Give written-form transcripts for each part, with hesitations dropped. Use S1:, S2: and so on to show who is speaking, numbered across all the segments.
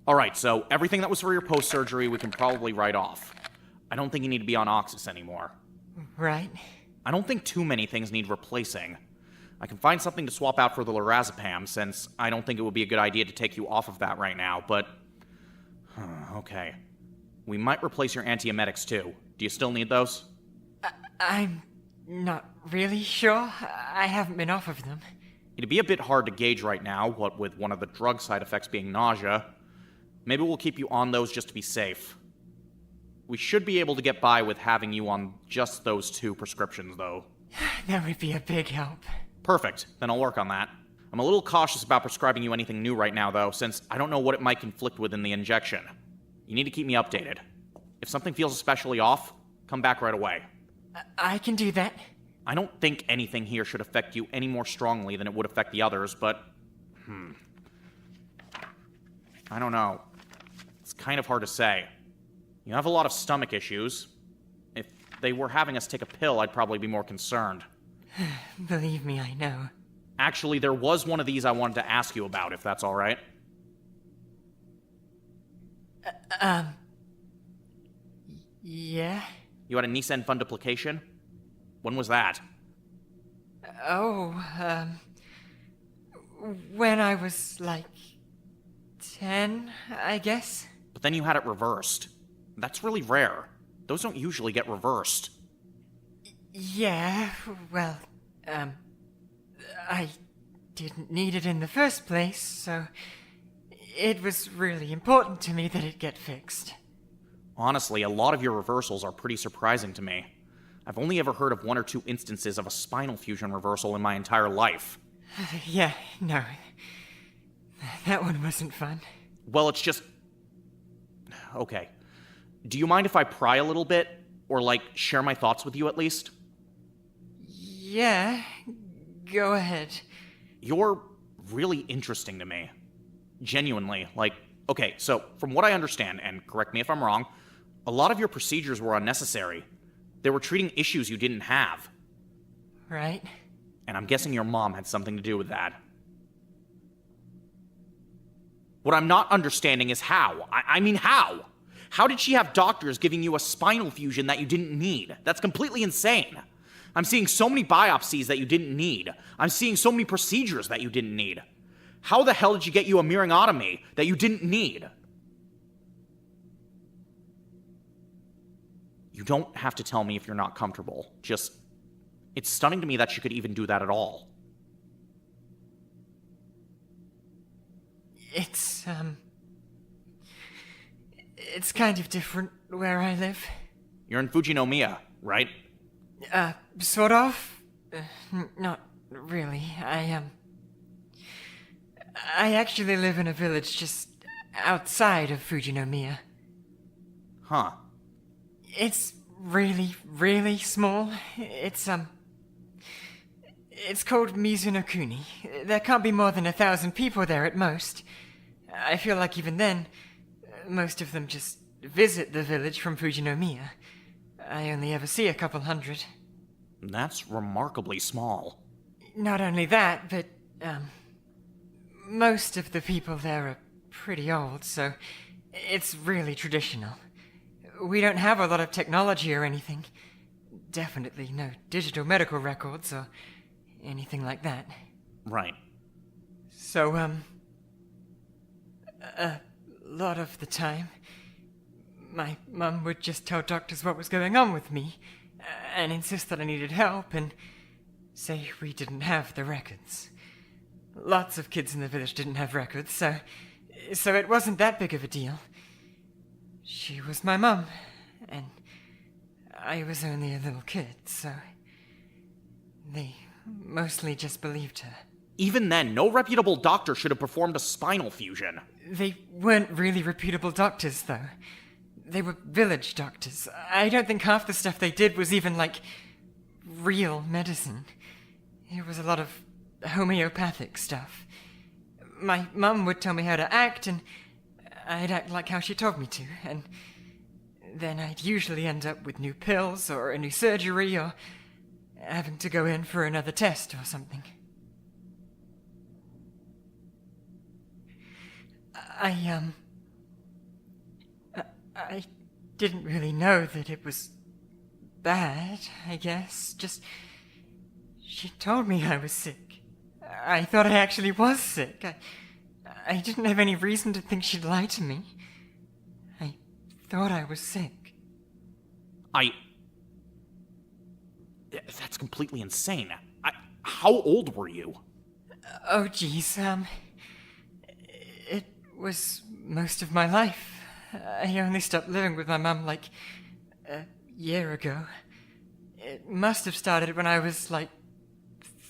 S1: Alright, so everything that was for your post-surgery we can probably write off. I don't think you need to be on Oxys anymore.
S2: Right.
S1: I don't think too many things need replacing. I can find something to swap out for the lorazepam, since I don't think it would be a good idea to take you off of that right now, but... okay. We might replace your antiemetics too. Do you still need those?
S2: I'm not really sure. I haven't been off of them.
S1: It'd be a bit hard to gauge right now, what with one of the drug side effects being nausea. Maybe we'll keep you on those just to be safe. We should be able to get by with having you on just those 2 prescriptions, though.
S2: That would be a big help.
S1: Perfect. Then I'll work on that. I'm a little cautious about prescribing you anything new right now, though, since I don't know what it might conflict with in the injection. You need to keep me updated. If something feels especially off, come back right away.
S2: I can do that.
S1: I don't think anything here should affect you any more strongly than it would affect the others, but... I don't know. It's kind of hard to say. You have a lot of stomach issues. If they were having us take a pill, I'd probably be more concerned.
S2: Believe me, I know.
S1: Actually, there was one of these I wanted to ask you about, if that's alright.
S2: Yeah?
S1: You had a Nissan fund duplication? When was that?
S2: When I was, 10, I guess?
S1: But then you had it reversed. That's really rare. Those don't usually get reversed.
S2: Yeah, well, I didn't need it in the first place, so it was really important to me that it get fixed.
S1: Honestly, a lot of your reversals are pretty surprising to me. I've only ever heard of 1 or 2 instances of a spinal fusion reversal in my entire life.
S2: Yeah, no. That one wasn't fun.
S1: Well, it's just... Okay. Do you mind if I pry a little bit? Or, share my thoughts with you at least?
S2: Yeah, go ahead.
S1: You're really interesting to me. Genuinely. Okay, so, from what I understand, and correct me if I'm wrong, a lot of your procedures were unnecessary. They were treating issues you didn't have.
S2: Right.
S1: And I'm guessing your mom had something to do with that. What I'm not understanding is how. I mean, how? How did she have doctors giving you a spinal fusion that you didn't need? That's completely insane. I'm seeing so many biopsies that you didn't need. I'm seeing so many procedures that you didn't need. How the hell did you get you a myringotomy that you didn't need? You don't have to tell me if you're not comfortable. Just... It's stunning to me that she could even do that at all.
S2: It's kind of different where I live.
S1: You're in Fujinomiya, right?
S2: Sort of. Not really. I actually live in a village just outside of Fujinomiya.
S1: Huh.
S2: It's really, really small. It's called Mizunokuni. There can't be more than 1,000 people there at most. I feel like even then, most of them just visit the village from Fujinomiya. I only ever see a couple hundred.
S1: That's remarkably small.
S2: Not only that, but, most of the people there are pretty old, so it's really traditional. We don't have a lot of technology or anything. Definitely no digital medical records or anything like that.
S1: Right.
S2: So, a lot of the time, my mum would just tell doctors what was going on with me, and insist that I needed help, and say we didn't have the records. Lots of kids in the village didn't have records, so it wasn't that big of a deal. She was my mum, and I was only a little kid, so they mostly just believed her.
S1: Even then, no reputable doctor should have performed a spinal fusion.
S2: They weren't really reputable doctors, though. They were village doctors. I don't think half the stuff they did was even, real medicine. It was a lot of homeopathic stuff. My mum would tell me how to act, and I'd act like how she told me to, and then I'd usually end up with new pills, or a new surgery, or having to go in for another test or something. I didn't really know that it was bad, I guess. Just, she told me I was sick. I thought I actually was sick. I didn't have any reason to think she'd lie to me. I thought I was sick.
S1: That's completely insane. How old were you?
S2: Oh, geez, it was most of my life. I only stopped living with my mum like a year ago. It must have started when I was like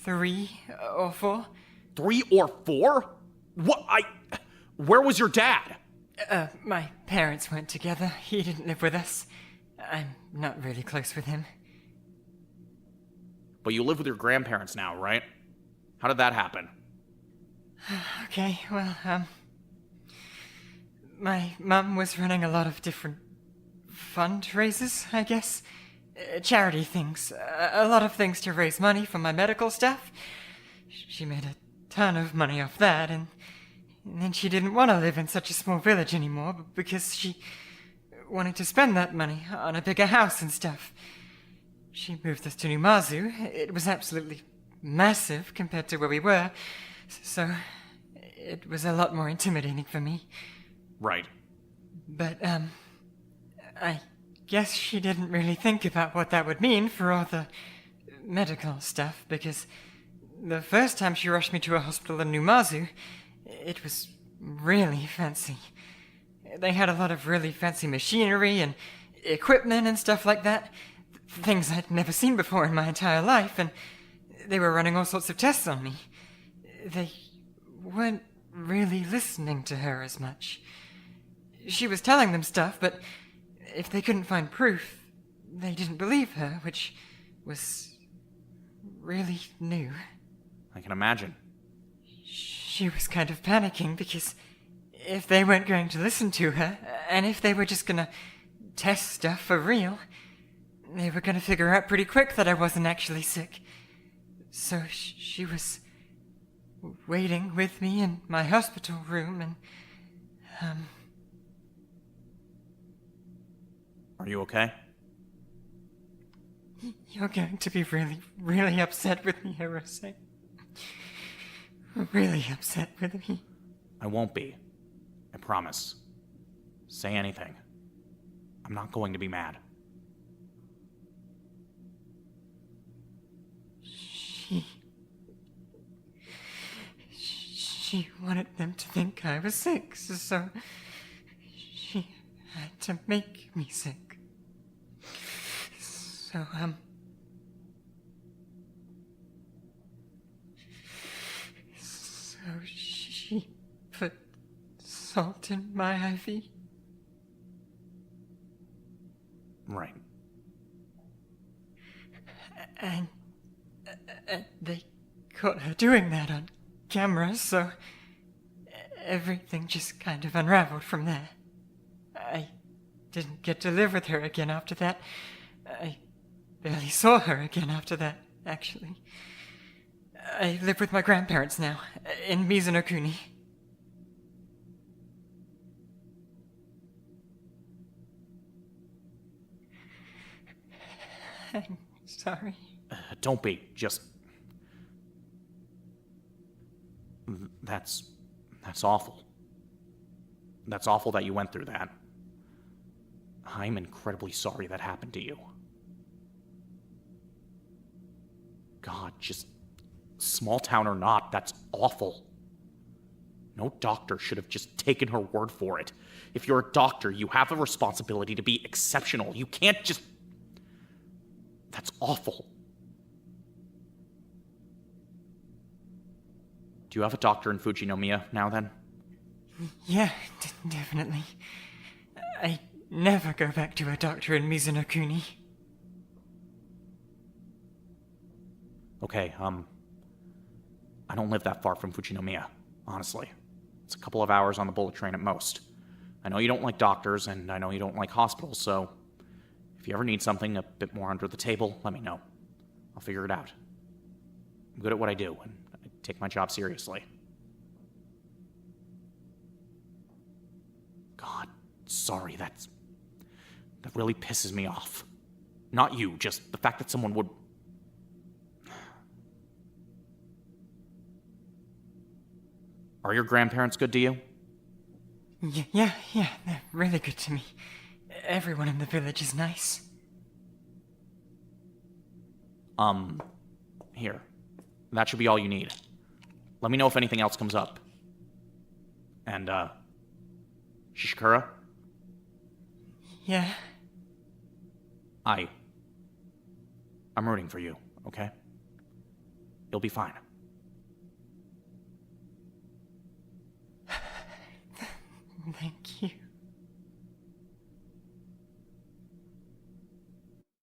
S2: 3 or 4.
S1: 3 or 4? Where was your dad?
S2: My parents weren't together. He didn't live with us. I'm not really close with him.
S1: But you live with your grandparents now, right? How did that happen?
S2: Okay, well, my mum was running a lot of different fundraisers, I guess. Charity things. A lot of things to raise money for my medical stuff. She made a ton of money off that, and then she didn't want to live in such a small village anymore because she wanted to spend that money on a bigger house and stuff. She moved us to New Mazu. It was absolutely massive compared to where we were, so it was a lot more intimidating for me.
S1: Right.
S2: But, I guess she didn't really think about what that would mean for all the medical stuff, because the first time she rushed me to a hospital in New Mazu, it was really fancy. They had a lot of really fancy machinery and equipment and stuff like that. Things I'd never seen before in my entire life, and they were running all sorts of tests on me. They weren't really listening to her as much. She was telling them stuff, but if they couldn't find proof, they didn't believe her, which was really new.
S1: I can imagine.
S2: She was kind of panicking because if they weren't going to listen to her, and if they were just gonna test stuff for real, they were gonna figure out pretty quick that I wasn't actually sick. So she was waiting with me in my hospital room, and,
S1: Are you okay?
S2: You're going to be really, really upset with me, Hirose. Really upset with me.
S1: I won't be. I promise. Say anything. I'm not going to be mad.
S2: She wanted them to think I was sick, so she had to make me sick. So, So she put salt in my IV?
S1: Right.
S2: And they caught her doing that on camera, so everything just kind of unraveled from there. I didn't get to live with her again after that. I barely saw her again after that, actually. I live with my grandparents now, in Mizunokuni. I'm sorry.
S1: Don't be. Just... That's awful. That's awful that you went through that. I'm incredibly sorry that happened to you. God, just... small town or not, that's awful. No doctor should have just taken her word for it. If you're a doctor, you have a responsibility to be exceptional. You can't just... That's awful. Do you have a doctor in Fujinomiya now, then?
S2: Yeah, definitely. I never go back to a doctor in Mizunokuni.
S1: Okay, I don't live that far from Fujinomiya, honestly. It's a couple of hours on the bullet train at most. I know you don't like doctors, and I know you don't like hospitals, so if you ever need something a bit more under the table, let me know. I'll figure it out. I'm good at what I do, and I take my job seriously. God, sorry, that's That really pisses me off. Not you, just the fact that someone would... Are your grandparents good to you?
S2: Yeah, they're really good to me. Everyone in the village is nice.
S1: Here. That should be all you need. Let me know if anything else comes up. And, Shishikura?
S2: Yeah?
S1: I'm rooting for you, okay? You'll be fine.
S2: Thank you.